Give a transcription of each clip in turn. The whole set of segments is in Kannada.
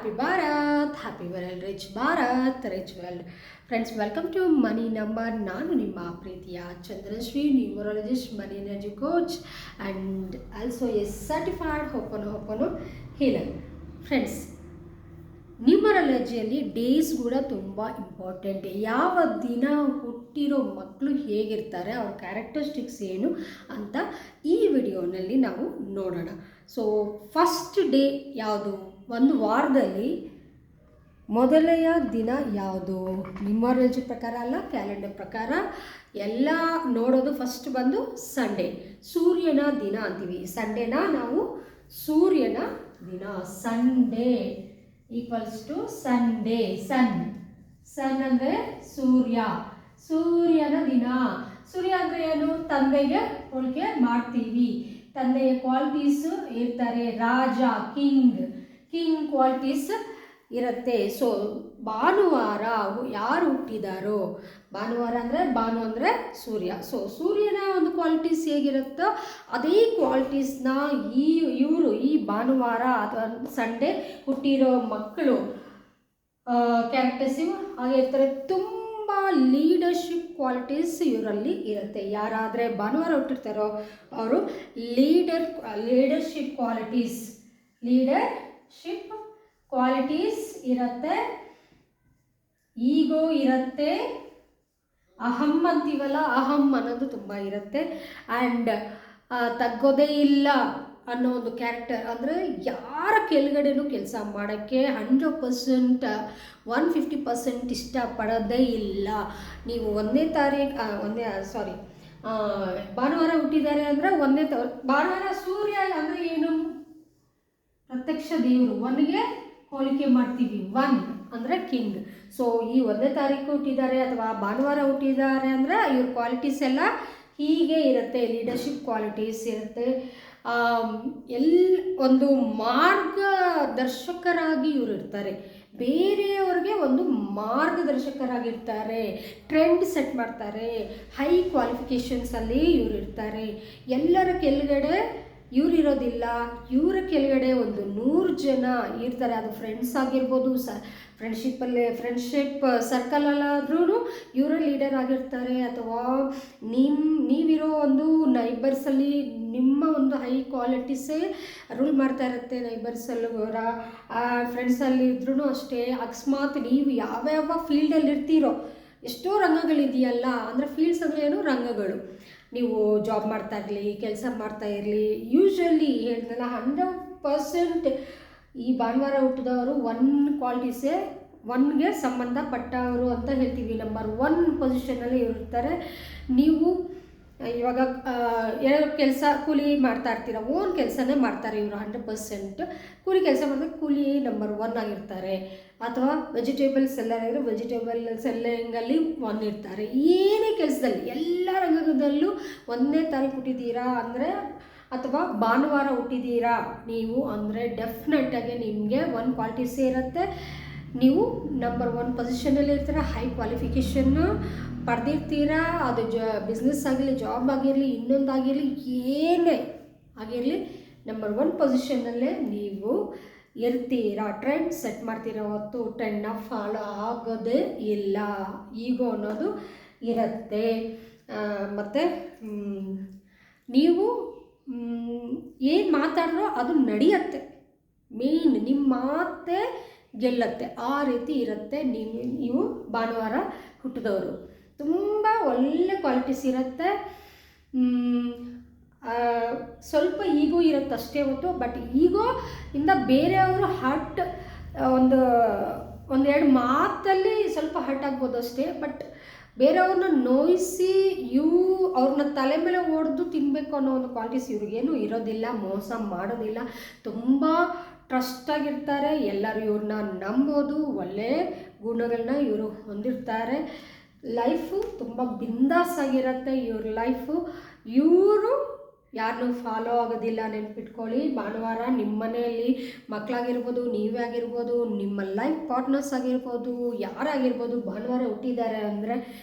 Happy Bharat, happy world, rich Bharat, rich world. Friends, welcome to Money Number. ನಾನು ನಿಮ್ಮ ಪ್ರೀತಿಯ Chandrashree, numerologist, money energy coach and also a certified hypno healer. Friends, ನ್ಯೂಮರಾಲಜಿಯಲ್ಲಿ ಡೇಸ್ ಕೂಡ ತುಂಬ ಇಂಪಾರ್ಟೆಂಟ್. ಯಾವ ದಿನ ಹುಟ್ಟಿರೋ ಮಕ್ಕಳು ಹೇಗಿರ್ತಾರೆ, ಅವ್ರ ಕ್ಯಾರೆಕ್ಟರಿಸ್ಟಿಕ್ಸ್ ಏನು ಅಂತ ಈ ವಿಡಿಯೋನಲ್ಲಿ ನಾವು ನೋಡೋಣ. ಸೊ ಫಸ್ಟ್ ಡೇ ಯಾವುದು, ಒಂದು ವಾರದಲ್ಲಿ ಮೊದಲನೆಯ ದಿನ ಯಾವುದು, ನ್ಯೂಮರಾಲಜಿ ಪ್ರಕಾರ ಅಲ್ಲ, ಕ್ಯಾಲೆಂಡರ್ ಪ್ರಕಾರ ಎಲ್ಲ ನೋಡೋದು ಫಸ್ಟ್ ಬಂದು ಸಂಡೇ, ಸೂರ್ಯನ ದಿನ ಅಂತೀವಿ. ಸಂಡೇನ ನಾವು ಸೂರ್ಯನ ದಿನ, ಸಂಡೇ ಈಕ್ವಲ್ಸ್ ಟು ಸಂಡೇ. ಸನ್ ಅಂದರೆ ಸೂರ್ಯ, ಸೂರ್ಯನ ದಿನ. ಸೂರ್ಯ ಅಂದರೆ ಏನು, ತಂದೆಗೆ ಹೋಲಿಕೆ ಮಾಡ್ತೀವಿ. ತಂದೆಯ ಕ್ವಾಲಿಟೀಸ್ ಇರ್ತಾರೆ, ರಾಜ, ಕಿಂಗ್ ಕ್ವಾಲಿಟೀಸ್ ಇರುತ್ತೆ. ಸೊ ಭಾನುವಾರ ಯಾರು ಹುಟ್ಟಿದಾರೋ, ಭಾನುವಾರ ಅಂದರೆ ಭಾನು ಅಂದರೆ ಸೂರ್ಯ. ಸೊ ಸೂರ್ಯನ ಒಂದು ಕ್ವಾಲಿಟೀಸ್ ಹೇಗಿರುತ್ತೋ ಅದೇ ಕ್ವಾಲಿಟೀಸ್ನ ಈ ಭಾನುವಾರ ಅಥವಾ ಸಂಡೇ ಹುಟ್ಟಿರೋ ಮಕ್ಕಳು ಕ್ಯಾರೆಕ್ಟರ್ಸಿವ್ ಹಾಗೆ ಇರ್ತಾರೆ. ತುಂಬ ಲೀಡರ್ಶಿಪ್ ಕ್ವಾಲಿಟೀಸ್ ಇವರಲ್ಲಿ ಇರುತ್ತೆ. ಯಾರಾದರೆ ಭಾನುವಾರ ಹುಟ್ಟಿರ್ತಾರೋ ಅವರು ಲೀಡರ್ಶಿಪ್ ಕ್ವಾಲಿಟೀಸ್ ಇರುತ್ತೆ, ಈಗೋ ಇರುತ್ತೆ, ಅಹಂ ಅಂತೀವಲ್ಲ, ಅಹಂ ಅನ್ನೋದು ತುಂಬ ಇರುತ್ತೆ. ಆ್ಯಂಡ್ ತಗ್ಗೋದೇ ಇಲ್ಲ ಅನ್ನೋ ಒಂದು ಕ್ಯಾರೆಕ್ಟರ್, ಅಂದರೆ ಯಾರ ಕೆಳಗಡೆನೂ ಕೆಲಸ ಮಾಡೋಕ್ಕೆ 100% 150% ಇಷ್ಟಪಡೋದೇ ಇಲ್ಲ. ನೀವು ಭಾನುವಾರ ಹುಟ್ಟಿದ್ದಾರೆ ಅಂದರೆ ಭಾನುವಾರ ಸೂರ್ಯ ಅಂದರೆ ಏನು, ಪ್ರತ್ಯಕ್ಷ ದೇವರು, ಒನ್ಗೆ ಹೋಲಿಕೆ ಮಾಡ್ತೀವಿ. ಒನ್ ಅಂದರೆ ಕಿಂಗ್. ಸೊ ಈ 1ನೇ ತಾರೀಕು ಹುಟ್ಟಿದ್ದಾರೆ ಅಥವಾ ಭಾನುವಾರ ಹುಟ್ಟಿದ್ದಾರೆ ಅಂದರೆ ಇವ್ರ ಕ್ವಾಲಿಟೀಸ್ ಎಲ್ಲ ಹೀಗೆ ಇರುತ್ತೆ, ಲೀಡರ್ಶಿಪ್ ಕ್ವಾಲಿಟೀಸ್ ಇರುತ್ತೆ. ಒಂದು ಮಾರ್ಗದರ್ಶಕರಾಗಿ ಇವರು ಇರ್ತಾರೆ, ಬೇರೆಯವ್ರಿಗೆ ಒಂದು ಮಾರ್ಗದರ್ಶಕರಾಗಿರ್ತಾರೆ, ಟ್ರೆಂಡ್ ಸೆಟ್ ಮಾಡ್ತಾರೆ, ಹೈ ಕ್ವಾಲಿಫಿಕೇಷನ್ಸಲ್ಲಿ ಇವರು ಇರ್ತಾರೆ. ಎಲ್ಲರ ಕೆಳಗಡೆ ಇವ್ರು ಇರೋದಿಲ್ಲ, ಇವರ ಕೆಳಗಡೆ ಒಂದು 100 ಜನ ಇರ್ತಾರೆ. ಅದು ಫ್ರೆಂಡ್ಸ್ ಆಗಿರ್ಬೋದು, ಫ್ರೆಂಡ್ಶಿಪ್ ಸರ್ಕಲಲ್ಲಾದ್ರೂ ಇವರ ಲೀಡರ್ ಆಗಿರ್ತಾರೆ, ಅಥವಾ ನೀವಿರೋ ಒಂದು ನೈಬರ್ಸಲ್ಲಿ ನಿಮ್ಮ ಒಂದು ಹೈ ಕ್ವಾಲಿಟೀಸೇ ರೂಲ್ ಮಾಡ್ತಾ ಇರುತ್ತೆ. ನೈಬರ್ಸಲ್ಲಿ ಫ್ರೆಂಡ್ಸಲ್ಲಿ ಇದ್ರೂ ಅಷ್ಟೇ. ಅಕಸ್ಮಾತ್ ನೀವು ಯಾವ್ಯಾವ ಫೀಲ್ಡಲ್ಲಿ ಇರ್ತೀರೋ, ಎಷ್ಟೋ ರಂಗಗಳಿದೆಯಲ್ಲ, ಅಂದರೆ ಫೀಲ್ಡ್ಸ್ ಅಂದರೆ ಏನು, ರಂಗಗಳು. ನೀವು ಜಾಬ್ ಮಾಡ್ತಾ ಇರಲಿ, ಕೆಲಸ ಮಾಡ್ತಾ ಇರಲಿ, ಯೂಶ್ವಲಿ ಹೇಳಿದ್ನಲ್ಲ 100% ಈ ಭಾನುವಾರ ಹುಟ್ಟಿದವರು ಕ್ವಾಲಿಟೀಸೇ ಒನ್ಗೆ ಸಂಬಂಧಪಟ್ಟವರು ಅಂತ ಹೇಳ್ತೀವಿ. ನಂಬರ್ 1 ಪೊಸಿಷನಲ್ಲಿ ಇರ್ತಾರೆ. ನೀವು ಇವಾಗ ಏನೋ ಕೆಲಸ ಕೂಲಿ ಮಾಡ್ತಾ ಇರ್ತೀರ, ಓನ್ ಕೆಲಸನೇ ಮಾಡ್ತಾರೆ ಇವರು 100%. ಕೂಲಿ ಕೆಲಸ ಮಾಡಿದ್ರೆ ಕೂಲಿ ನಂಬರ್ 1 ಆಗಿರ್ತಾರೆ. ಅಥವಾ ವೆಜಿಟೇಬಲ್ ಸೆಲ್ಲರ್ ಆಗಿದ್ರೆ ವೆಜಿಟೇಬಲ್ ಸೆಲ್ಲಿಂಗಲ್ಲಿ 1 ಇರ್ತಾರೆ. ಏನೇ ಕೆಲಸದಲ್ಲಿ, ಎಲ್ಲ ರಂಗದಲ್ಲೂ 1ನೇ ತಾರೀಕು ಹುಟ್ಟಿದ್ದೀರಾ ಅಂದರೆ ಅಥವಾ ಭಾನುವಾರ ಹುಟ್ಟಿದ್ದೀರಾ ನೀವು ಅಂದರೆ ಡೆಫಿನೆಟಾಗಿ ನಿಮಗೆ 1 ಕ್ವಾಲಿಟೀಸೇ ಇರುತ್ತೆ. ನೀವು ನಂಬರ್ 1 ಪೊಸಿಷನಲ್ಲಿ ಇರ್ತೀರ, ಹೈ ಕ್ವಾಲಿಫಿಕೇಷನ್ನು ಪಡೆದಿರ್ತೀರ. ಅದು ಬಿಸ್ನೆಸ್ ಆಗಿರಲಿ, ಜಾಬ್ ಆಗಿರಲಿ, ಇನ್ನೊಂದಾಗಿರಲಿ, ಏನೇ ಆಗಿರಲಿ ನಂಬರ್ 1 ಪೊಸಿಷನ್ನಲ್ಲೇ ನೀವು ಇರ್ತೀರಾ. ಟ್ರೆಂಡ್ ಸೆಟ್ ಮಾಡ್ತೀರಾ ಹೊತ್ತು ಟ್ರೆಂಡ್ನ ಫಾಲೋ ಆಗೋದೇ ಇಲ್ಲ. ಈಗೋ ಅನ್ನೋದು ಇರುತ್ತೆ. ಮತ್ತು ನೀವು ಏನು ಮಾತಾಡಿದ್ರೋ ಅದು ನಡೆಯುತ್ತೆ. ಮೇನ್ ನಿಮ್ಮ ಮಾತೇ ಗೆಲ್ಲತ್ತೆ, ಆ ರೀತಿ ಇರುತ್ತೆ. ನೀವು ಭಾನುವಾರ ಹುಟ್ಟಿದವರು ತುಂಬ ಒಳ್ಳೆ ಕ್ವಾಲಿಟೀಸ್ ಇರುತ್ತೆ. ಸ್ವಲ್ಪ ಈಗೋ ಇರುತ್ತೆ ಅಷ್ಟೇ ಹೊತ್ತು. ಬಟ್ ಈಗೋ ಇಂದ ಬೇರೆಯವರು ಹರ್ಟ್ ಒಂದೆರಡು ಮಾತಲ್ಲಿ ಸ್ವಲ್ಪ ಹರ್ಟ್ ಆಗ್ಬೋದು ಅಷ್ಟೇ. ಬಟ್ ಬೇರೆಯವ್ರನ್ನ ನೋಯಿಸಿ ಅವ್ರನ್ನ ತಲೆ ಮೇಲೆ ಹೊಡೆದು ತಿನ್ನಬೇಕು ಅನ್ನೋ ಒಂದು ಕ್ವಾಲಿಟೀಸ್ ಇವ್ರಿಗೇನು ಇರೋದಿಲ್ಲ. ಮೋಸ ಮಾಡೋದಿಲ್ಲ, ತುಂಬ ಟ್ರಸ್ಟಾಗಿರ್ತಾರೆ. ಎಲ್ಲರೂ ಇವ್ರನ್ನ ನಂಬೋದು, ಒಳ್ಳೆಯ ಗುಣಗಳನ್ನ ಇವರು ಹೊಂದಿರ್ತಾರೆ. ಲೈಫು ತುಂಬ ಬಿಂದಾಸ್ ಆಗಿರುತ್ತೆ ಇವ್ರ ಲೈಫು. ಇವರು ಯಾರನ್ನೂ ಫಾಲೋ ಆಗೋದಿಲ್ಲ, ನೆನ್ಪಿಟ್ಕೊಳ್ಳಿ. ಭಾನುವಾರ ನಿಮ್ಮ ಮನೆಯಲ್ಲಿ ಮಕ್ಕಳಾಗಿರ್ಬೋದು, ನೀವೇ ಆಗಿರ್ಬೋದು, ನಿಮ್ಮ ಲೈಫ್ ಪಾರ್ಟ್ನರ್ಸ್ ಆಗಿರ್ಬೋದು, ಯಾರಾಗಿರ್ಬೋದು, ಭಾನುವಾರ ಹುಟ್ಟಿದ್ದಾರೆ ಅಂದರೆ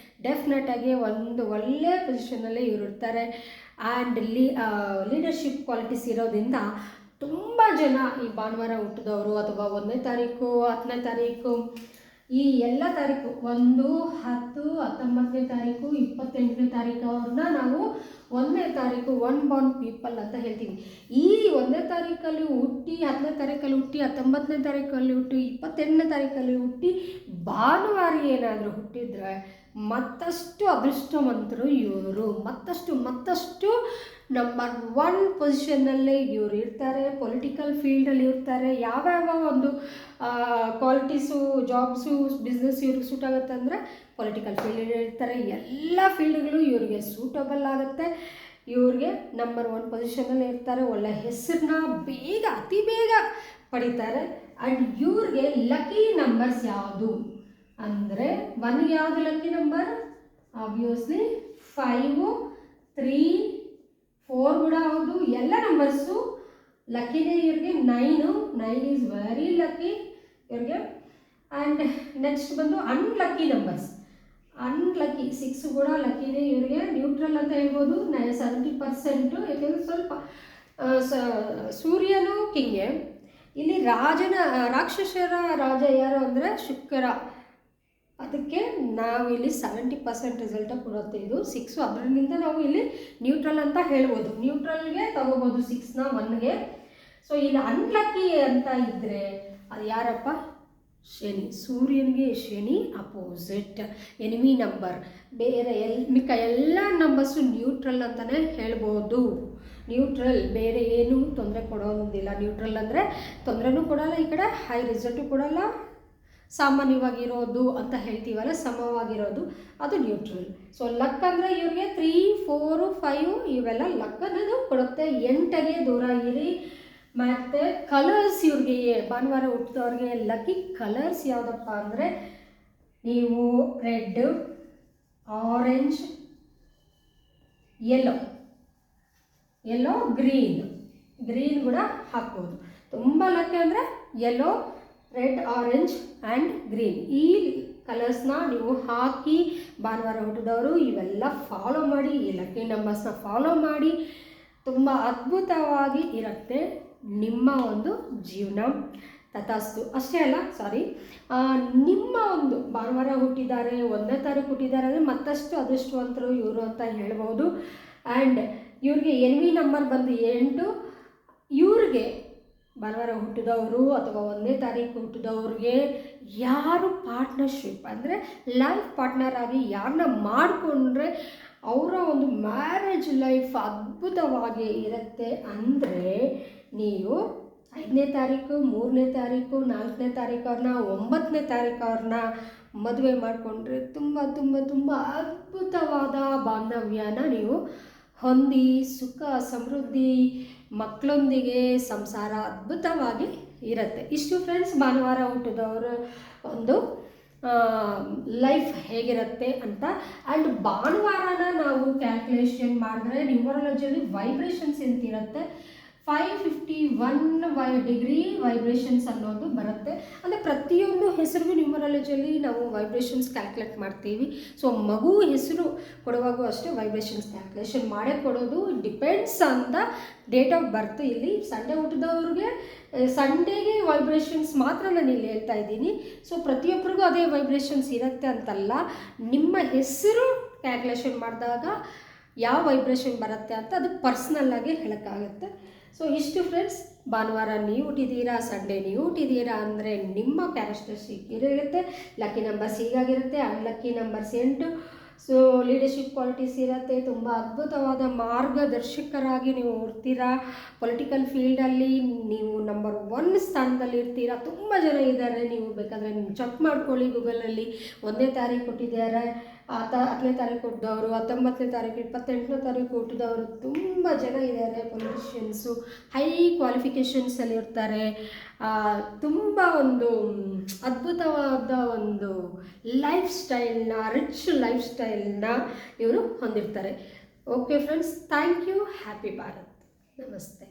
ಡೆಫಿನೆಟಾಗಿ ಒಂದು ಒಳ್ಳೆಯ ಪೊಸಿಷನಲ್ಲಿ ಇವರು ಇರ್ತಾರೆ. ಆ್ಯಂಡ್ ಲೀಡರ್ಶಿಪ್ ಕ್ವಾಲಿಟೀಸ್ ಇರೋದ್ರಿಂದ ತುಂಬ ಜನ ಈ ಭಾನುವಾರ ಹುಟ್ಟಿದವರು ಅಥವಾ 1ನೇ ತಾರೀಕು 10ನೇ ತಾರೀಕು ಈ ಎಲ್ಲ ತಾರೀಕು 1, 10, 19ನೇ ತಾರೀಕು 28ನೇ ತಾರೀಕು ಅವ್ರನ್ನ ನಾವು 1ನೇ ತಾರೀಕು ಒನ್ ಬಾರ್ನ್ ಪೀಪಲ್ ಅಂತ ಹೇಳ್ತೀವಿ. ಈ 1ನೇ ತಾರೀಕಲ್ಲಿ ಹುಟ್ಟಿ 10ನೇ ತಾರೀಕಲ್ಲಿ ಹುಟ್ಟಿ 19ನೇ ತಾರೀಕಲ್ಲಿ ಹುಟ್ಟಿ 28ನೇ ತಾರೀಕಲ್ಲಿ ಹುಟ್ಟಿ ಭಾನುವಾರ ಏನಾದರೂ ಹುಟ್ಟಿದ್ರೆ ಮತ್ತಷ್ಟು ಅದೃಷ್ಟವಂತರು ಇವರು, ಮತ್ತಷ್ಟು ನಂಬರ್ 1 ಪೊಸಿಷನ್ನಲ್ಲೇ ಇವರು ಇರ್ತಾರೆ. ಪೊಲಿಟಿಕಲ್ ಫೀಲ್ಡಲ್ಲಿ ಇರ್ತಾರೆ. ಯಾವ್ಯಾವ ಒಂದು ಕ್ವಾಲಿಟೀಸು, ಜಾಬ್ಸು, ಬಿಸ್ನೆಸ್ ಇವ್ರಿಗೆ ಸೂಟ್ ಆಗುತ್ತೆ ಅಂದರೆ ಪೊಲಿಟಿಕಲ್ ಫೀಲ್ಡಲ್ಲಿ ಇರ್ತಾರೆ. ಎಲ್ಲ ಫೀಲ್ಡ್ಗಳು ಇವ್ರಿಗೆ ಸೂಟಬಲ್ ಆಗುತ್ತೆ. ಇವ್ರಿಗೆ ನಂಬರ್ 1 ಪೊಸಿಷನಲ್ಲಿ ಇರ್ತಾರೆ. ಒಳ್ಳೆ ಹೆಸರನ್ನ ಅತಿ ಬೇಗ ಪಡಿತಾರೆ. ಆ್ಯಂಡ್ ಇವ್ರಿಗೆ ಲಕ್ಕಿ ನಂಬರ್ಸ್ ಯಾವುದು ಅಂದರೆ 1 ಯಾವುದು ಲಕ್ಕಿ ನಂಬರ್? ಆಬ್ವಿಯಸ್ಲಿ 5, 3, 4 ಕೂಡ ಹೌದು. ಎಲ್ಲ ನಂಬರ್ಸು ಲಕ್ಕಿನೇ ಇವ್ರಿಗೆ. 9 ಈಸ್ ವೆರಿ ಲಕ್ಕಿ ಇವ್ರಿಗೆ. ಆ್ಯಂಡ್ ನೆಕ್ಸ್ಟ್ ಬಂದು ಅನ್ಲಕ್ಕಿ ನಂಬರ್ಸ್. ಅನ್ಲಕ್ಕಿ 6 ಕೂಡ ಲಕ್ಕಿನೇ ಇವ್ರಿಗೆ. ನ್ಯೂಟ್ರಲ್ ಅಂತ ಹೇಳ್ಬೋದು 70%. ಯಾಕೆಂದರೆ ಸ್ವಲ್ಪ ಸೂರ್ಯನು ಕಿಂಗೆ. ಇಲ್ಲಿ ರಾಕ್ಷಸರ ರಾಜ ಯಾರು ಅಂದರೆ ಶುಕ್ರ. ಅದಕ್ಕೆ ನಾವು ಇಲ್ಲಿ 70% ರಿಸಲ್ಟ ಕೊಡುತ್ತೆ ಇದು 6. ಅದರಿಂದ ನಾವು ಇಲ್ಲಿ ನ್ಯೂಟ್ರಲ್ ಅಂತ ಹೇಳ್ಬೋದು. ನ್ಯೂಟ್ರಲ್ಗೆ ತಗೋಬೋದು 6ನ 1ಗೆ. ಸೊ ಇಲ್ಲಿ ಅನ್ಲಕ್ಕಿ ಅಂತ ಇದ್ದರೆ ಅದು ಯಾರಪ್ಪ? ಶನಿ. ಸೂರ್ಯನಿಗೆ ಶನಿ ಅಪೋಸಿಟ್, ಎನಿಮಿ ನಂಬರ್. ಬೇರೆ ಮಿಕ್ಕ ಎಲ್ಲ ನಂಬರ್ಸು ನ್ಯೂಟ್ರಲ್ ಅಂತಲೇ ಹೇಳ್ಬೋದು. ನ್ಯೂಟ್ರಲ್, ಬೇರೆ ಏನೂ ತೊಂದರೆ ಕೊಡೋದಿಲ್ಲ. ನ್ಯೂಟ್ರಲ್ ಅಂದರೆ ತೊಂದರೆನೂ ಕೊಡೋಲ್ಲ, ಈ ಕಡೆ ಹೈ ರಿಸಲ್ಟು ಕೊಡೋಲ್ಲ, ಸಾಮಾನ್ಯವಾಗಿರೋದು ಅಂತ ಹೇಳ್ತೀವಲ್ಲ, ಸಮವಾಗಿರೋದು, ಅದು ನ್ಯೂಟ್ರಲ್. ಸೊ ಲಕ್ ಅಂದರೆ ಇವ್ರಿಗೆ 3, 4, 5 ಇವೆಲ್ಲ ಲಕ್ ಅನ್ನೋದು ಕೊಡುತ್ತೆ. 8ಗೆ ದೂರ ಇರಿ. ಮತ್ತು ಕಲರ್ಸ್ ಇವ್ರಿಗೆ ಭಾನುವಾರ ಹುಟ್ಟಿದವ್ರಿಗೆ ಲಕ್ಕಿ ಕಲರ್ಸ್ ಯಾವುದಪ್ಪ ಅಂದರೆ ನೀವು ರೆಡ್, ಆರೆಂಜ್, ಯೆಲ್ಲೋ, ಗ್ರೀನ್ ಕೂಡ ಹಾಕ್ಬೋದು. ತುಂಬ ಲಕ್ಕಿ ಅಂದರೆ yellow, red, orange and green. ಈ ಕಲರ್ಸ್ನ ನೀವು ಹಾಕಿ ಭಾನುವಾರ ಹುಟ್ಟಿದವರು ಇವೆಲ್ಲ ಫಾಲೋ ಮಾಡಿ, ಈ ಲಕ್ಕಿ ನಂಬರ್ಸ್ನ ಫಾಲೋ ಮಾಡಿ. ತುಂಬ ಅದ್ಭುತವಾಗಿ ಇರುತ್ತೆ ನಿಮ್ಮ ಒಂದು ಜೀವನ. ತಥಾಸ್ತು. ಅಷ್ಟೇ ಅಲ್ಲ, ನಿಮ್ಮ ಒಂದು ಭಾನುವಾರ ಹುಟ್ಟಿದ್ದಾರೆ, 1ನೇ ತಾರೀಕು ಹುಟ್ಟಿದ್ದಾರೆ ಅಂದರೆ ಮತ್ತಷ್ಟು ಅದೃಷ್ಟವಂತರು ಇವರು ಅಂತ ಹೇಳ್ಬೋದು. ಆ್ಯಂಡ್ ಇವ್ರಿಗೆ ಎನಿಮಿ ನಂಬರ್ ಬಂದು 8. ಇವ್ರಿಗೆ ಭಾನುವಾರ ಹುಟ್ಟಿದವರು ಅಥವಾ 1ನೇ ತಾರೀಕು ಹುಟ್ಟಿದವ್ರಿಗೆ ಯಾರು ಪಾರ್ಟ್ನರ್ಶಿಪ್ ಅಂದರೆ ಲೈಫ್ ಪಾರ್ಟ್ನರ್ ಆಗಿ ಯಾರನ್ನ ಮಾಡಿಕೊಂಡ್ರೆ ಅವರ ಒಂದು ಮ್ಯಾರೇಜ್ ಲೈಫ್ ಅದ್ಭುತವಾಗಿ ಇರುತ್ತೆ ಅಂದರೆ ನೀವು 5ನೇ ತಾರೀಕು, 3ನೇ ತಾರೀಕು, 4ನೇ ತಾರೀಕು ಅವ್ರನ್ನ, 9ನೇ ತಾರೀಕು ಅವ್ರನ್ನ ಮದುವೆ ಮಾಡಿಕೊಂಡ್ರೆ ತುಂಬ ತುಂಬ ತುಂಬ ಅದ್ಭುತವಾದ ಬಾಂಧವ್ಯನ ನೀವು ಹೊಂದಿ ಸುಖ ಸಮೃದ್ಧಿ ಮಕ್ಕಳೊಂದಿಗೆ ಸಂಸಾರ ಅದ್ಭುತವಾಗಿ ಇರುತ್ತೆ. ಇಷ್ಟು ಫ್ರೆಂಡ್ಸ್ ಭಾನುವಾರ ಹುಟ್ಟಿದವರ ಒಂದು ಲೈಫ್ ಹೇಗಿರುತ್ತೆ ಅಂತ. ಆ್ಯಂಡ್ ಭಾನುವಾರನ ನಾವು ಕ್ಯಾಲ್ಕುಲೇಷನ್ ಮಾಡಿದ್ರೆ ನ್ಯೂಮರಾಲಜಿಯಲ್ಲಿ ವೈಬ್ರೇಷನ್ಸ್ ಎಂತಿರುತ್ತೆ 551 ಡಿಗ್ರಿ ವೈಬ್ರೇಷನ್ಸ್ ಅನ್ನೋದು ಬರುತ್ತೆ. ಅಂದರೆ ಪ್ರತಿಯೊಂದು ಹೆಸರಿಗೂ ನ್ಯೂಮರಾಲಜಿಯಲ್ಲಿ ನಾವು ವೈಬ್ರೇಷನ್ಸ್ ಕ್ಯಾಲ್ಕುಲೇಟ್ ಮಾಡ್ತೀವಿ. ಸೊ ಮಗು ಹೆಸರು ಕೊಡುವಾಗೂ ಅಷ್ಟೇ ವೈಬ್ರೇಷನ್ಸ್ ಕ್ಯಾಲ್ಕುಲೇಷನ್ ಮಾಡೇ ಕೊಡೋದು. Depends on the date of birth. ಇಲ್ಲಿ ಸಂಡೇ ಹುಟ್ಟಿದವ್ರಿಗೆ ಸಂಡೇಗೆ ವೈಬ್ರೇಷನ್ಸ್ ಮಾತ್ರ ನಾನು ಇಲ್ಲಿ ಹೇಳ್ತಾ ಇದ್ದೀನಿ. ಸೊ ಪ್ರತಿಯೊಬ್ಬರಿಗೂ ಅದೇ ವೈಬ್ರೇಷನ್ಸ್ ಇರುತ್ತೆ ಅಂತಲ್ಲ, ನಿಮ್ಮ ಹೆಸರು ಕ್ಯಾಲ್ಕುಲೇಷನ್ ಮಾಡಿದಾಗ ಯಾವ ವೈಬ್ರೇಷನ್ ಬರುತ್ತೆ ಅಂತ ಅದು ಪರ್ಸ್ನಲ್ಲಾಗಿ ಹೇಳೋಕ್ಕಾಗುತ್ತೆ. ಸೊ ಇಷ್ಟು ಫ್ರೆಂಡ್ಸ್, ಭಾನುವಾರ ನೀವು ಹುಟ್ಟಿದ್ದೀರಾ, ಸಂಡೇ ನೀವು ಹುಟ್ಟಿದ್ದೀರಾ ಅಂದರೆ ನಿಮ್ಮ ಕ್ಯಾರೆಕ್ಟರಿಸ್ಟಿಕ್ ಇರುತ್ತೆ. ಲಕ್ಕಿ ನಂಬರ್ಸ್ ಹೀಗಾಗಿರುತ್ತೆ. Unlucky numbers 8. So leadership qualities ಇರುತ್ತೆ. ತುಂಬ ಅದ್ಭುತವಾದ ಮಾರ್ಗದರ್ಶಕರಾಗಿ ನೀವು ಇರ್ತೀರಾ. ಪೊಲಿಟಿಕಲ್ ಫೀಲ್ಡಲ್ಲಿ ನೀವು ನಂಬರ್ 1 ಸ್ಥಾನದಲ್ಲಿ ಇರ್ತೀರಾ. ತುಂಬ ಜನ ಇದ್ದಾರೆ, ನೀವು ಬೇಕಾದರೆ ನೀವು ಚೆಕ್ ಮಾಡ್ಕೊಳ್ಳಿ ಗೂಗಲಲ್ಲಿ. 1ನೇ ತಾರೀಕು ಹುಟ್ಟಿದ್ದಾರೆ, 10ನೇ ತಾರೀಕು ಹುಟ್ಟಿದವರು, 19ನೇ ತಾರೀಕು, 28ನೇ ತಾರೀಕು ಹುಟ್ಟಿದವರು ತುಂಬ ಜನ ಇದ್ದಾರೆ. ಪೊಲಿಟಿಷಿಯನ್ಸು ಹೈ ಕ್ವಾಲಿಫಿಕೇಷನ್ಸಲ್ಲಿ ಇರ್ತಾರೆ. ತುಂಬ ಒಂದು ಅದ್ಭುತವಾದ ಒಂದು ಲೈಫ್ ಸ್ಟೈಲ್ನ, ರಿಚ್ ಲೈಫ್ ಸ್ಟೈಲ್ನ ಇವರು ಹೊಂದಿರ್ತಾರೆ. Okay friends, thank you. Happy Bharat. ನಮಸ್ತೆ.